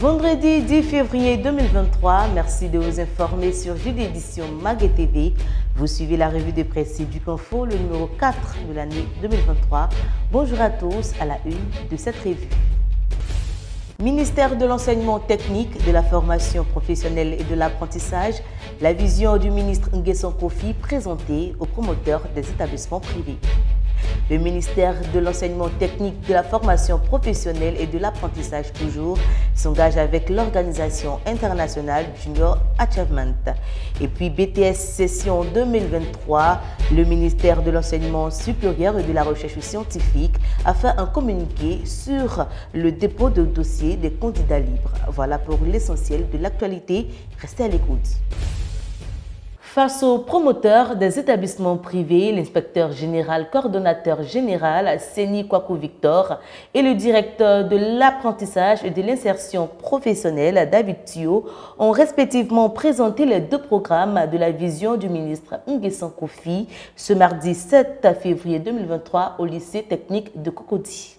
Vendredi 10 février 2023, merci de vous informer sur JD Édition Mag et TV. Vous suivez la revue de presse Éduc-Info, le numéro 4 de l'année 2023. Bonjour à tous à la une de cette revue. Ministère de l'enseignement technique, de la formation professionnelle et de l'apprentissage, la vision du ministre Nguessan Kofi présentée aux promoteurs des établissements privés. Le ministère de l'enseignement technique, de la formation professionnelle et de l'apprentissage toujours s'engage avec l'organisation internationale Junior Achievement. Et puis BTS session 2023, le ministère de l'enseignement supérieur et de la recherche scientifique a fait un communiqué sur le dépôt de dossier des candidats libres. Voilà pour l'essentiel de l'actualité. Restez à l'écoute. Face aux promoteurs des établissements privés, l'inspecteur général coordonnateur général Seni Kwaku Victor et le directeur de l'apprentissage et de l'insertion professionnelle David Thio ont respectivement présenté les deux programmes de la vision du ministre Nguessan Kofi ce mardi 7 février 2023 au lycée technique de Cocody.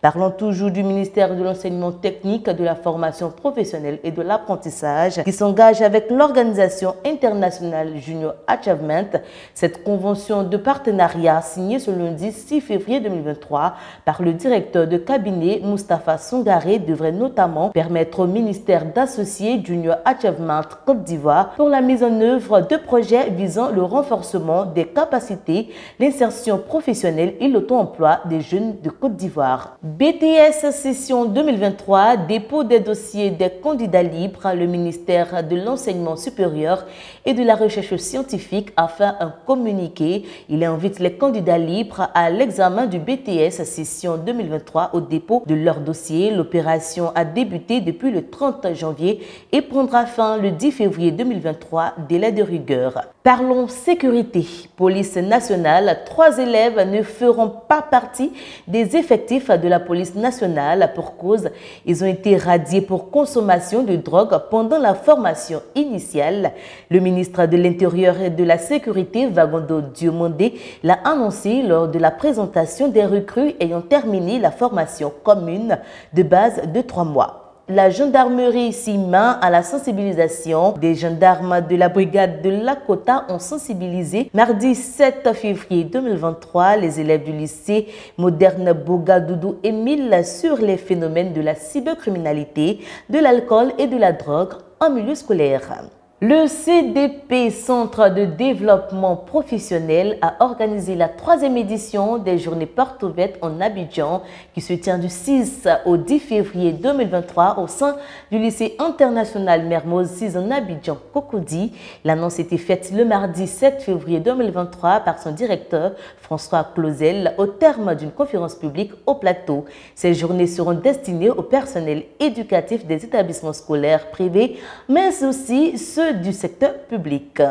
Parlons toujours du ministère de l'enseignement technique, de la formation professionnelle et de l'apprentissage qui s'engage avec l'organisation internationale Junior Achievement. Cette convention de partenariat signée ce lundi 6 février 2023 par le directeur de cabinet Moustapha Songaré devrait notamment permettre au ministère d'associer Junior Achievement Côte d'Ivoire pour la mise en œuvre de projets visant le renforcement des capacités, l'insertion professionnelle et l'auto-emploi des jeunes de Côte d'Ivoire. BTS session 2023, dépôt des dossiers des candidats libres, le ministère de l'enseignement supérieur et de la recherche scientifique a fait un communiqué. Il invite les candidats libres à l'examen du BTS session 2023 au dépôt de leur dossier. L'opération a débuté depuis le 30 janvier et prendra fin le 10 février 2023, délai de rigueur. Parlons sécurité. Police nationale, 3 élèves ne feront pas partie des effectifs de la police nationale pour cause. Ils ont été radiés pour consommation de drogue pendant la formation initiale. Le ministre de l'Intérieur et de la Sécurité, Vagondo Diomandé, l'a annoncé lors de la présentation des recrues ayant terminé la formation commune de base de 3 mois. La gendarmerie s'y met à la sensibilisation. Des gendarmes de la brigade de Lakota ont sensibilisé mardi 7 février 2023 les élèves du lycée moderne Bogadoudou Émile sur les phénomènes de la cybercriminalité, de l'alcool et de la drogue en milieu scolaire. Le CDP, Centre de développement professionnel, a organisé la 3e édition des journées portes ouvertes en Abidjan qui se tient du 6 au 10 février 2023 au sein du lycée international Mermoz 6 en Abidjan, Cocody. L'annonce a été faite le mardi 7 février 2023 par son directeur François Clausel au terme d'une conférence publique au plateau. Ces journées seront destinées au personnel éducatif des établissements scolaires privés, mais aussi ceux du secteur public.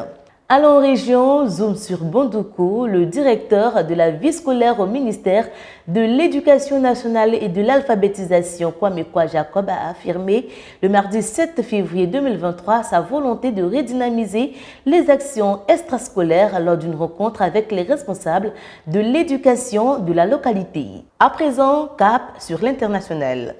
Allons en région, zoom sur Bondoukou, le directeur de la vie scolaire au ministère de l'Éducation nationale et de l'alphabétisation, Kwame Jacob, a affirmé le mardi 7 février 2023 sa volonté de redynamiser les actions extrascolaires lors d'une rencontre avec les responsables de l'éducation de la localité. À présent, cap sur l'international.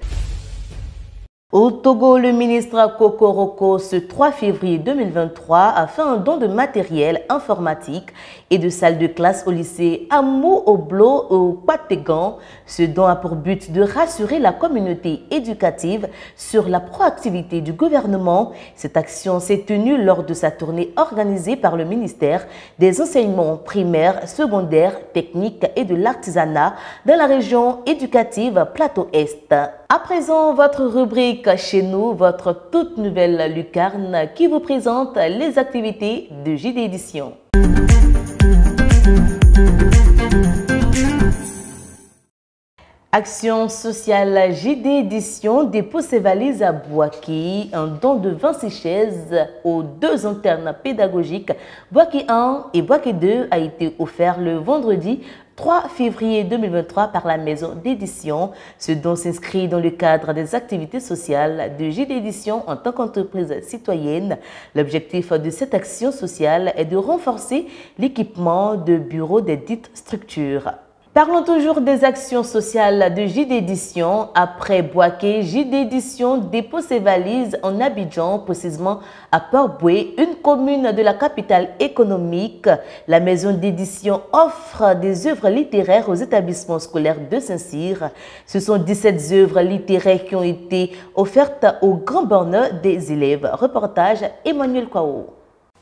Au Togo, le ministre Kokoroko, ce 3 février 2023, a fait un don de matériel informatique et de salles de classe au lycée Amou Oblo au Kwategan. Ce don a pour but de rassurer la communauté éducative sur la proactivité du gouvernement. Cette action s'est tenue lors de sa tournée organisée par le ministère des enseignements primaires, secondaires, techniques et de l'artisanat dans la région éducative Plateau-Est. À présent, votre rubrique Chez nous, votre toute nouvelle lucarne qui vous présente les activités de JD Édition. Action sociale JD Édition dépose ses valises à Boaké. Un don de 26 chaises aux 2 internes pédagogiques Boaké 1 et Boaké 2 a été offert le vendredi 3 février 2023 par la maison d'édition. Ce don s'inscrit dans le cadre des activités sociales de JD Édition en tant qu'entreprise citoyenne. L'objectif de cette action sociale est de renforcer l'équipement de bureaux des dites structures. Parlons toujours des actions sociales de JD Édition. Après Boaké, JD Édition dépose ses valises en Abidjan, précisément à Port-Boué, une commune de la capitale économique. La maison d'édition offre des œuvres littéraires aux établissements scolaires de Saint-Cyr. Ce sont 17 œuvres littéraires qui ont été offertes au grand bonheur des élèves. Reportage Emmanuel Kwao.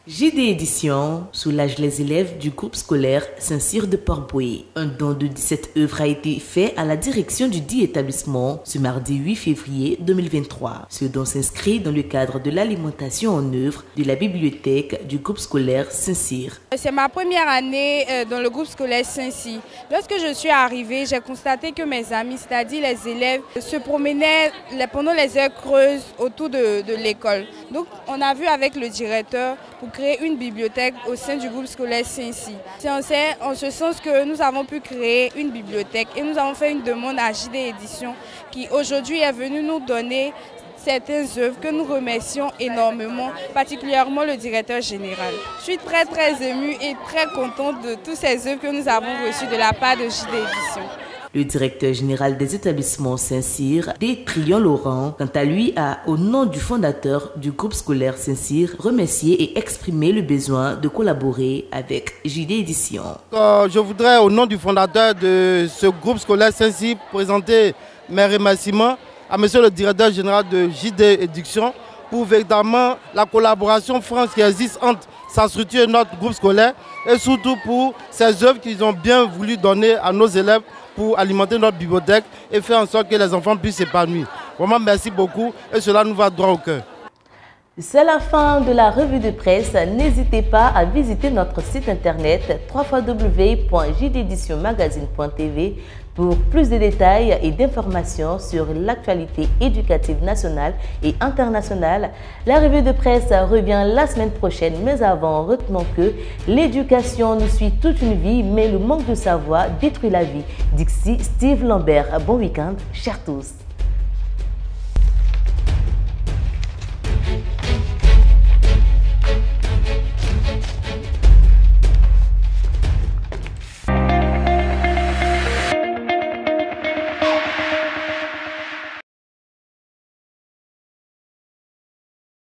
JD Édition soulage les élèves du groupe scolaire Saint-Cyr de Port-Boué. Un don de 17 œuvres a été fait à la direction du dit établissement ce mardi 8 février 2023. Ce don s'inscrit dans le cadre de l'alimentation en œuvres de la bibliothèque du groupe scolaire Saint-Cyr. C'est ma première année dans le groupe scolaire Saint-Cyr. Lorsque je suis arrivée, j'ai constaté que mes amis, c'est-à-dire les élèves, se promenaient pendant les heures creuses autour de l'école. Donc on a vu avec le directeur pour créer une bibliothèque au sein du groupe scolaire Saint-Cyr. C'est en ce sens que nous avons pu créer une bibliothèque et nous avons fait une demande à JD Édition qui aujourd'hui est venue nous donner certaines œuvres que nous remercions énormément, particulièrement le directeur général. Je suis très émue et très contente de toutes ces œuvres que nous avons reçues de la part de JD Édition. Le directeur général des établissements Saint-Cyr, Détrian Laurent, quant à lui, a, au nom du fondateur du groupe scolaire Saint-Cyr, remercié et exprimé le besoin de collaborer avec JD Édition. Je voudrais, au nom du fondateur de ce groupe scolaire Saint-Cyr, présenter mes remerciements à monsieur le directeur général de JD Édition pour véritablement la collaboration franche qui existe entre sa structure et notre groupe scolaire et surtout pour ces œuvres qu'ils ont bien voulu donner à nos élèves pour alimenter notre bibliothèque et faire en sorte que les enfants puissent s'épanouir. Vraiment, merci beaucoup et cela nous va droit au cœur. C'est la fin de la revue de presse. N'hésitez pas à visiter notre site internet www.jdeditionmagazine.tv pour plus de détails et d'informations sur l'actualité éducative nationale et internationale. La revue de presse revient la semaine prochaine, mais avant, retenons que l'éducation nous suit toute une vie, mais le manque de savoir détruit la vie. Dixie Steve Lambert. Bon week-end, chers tous.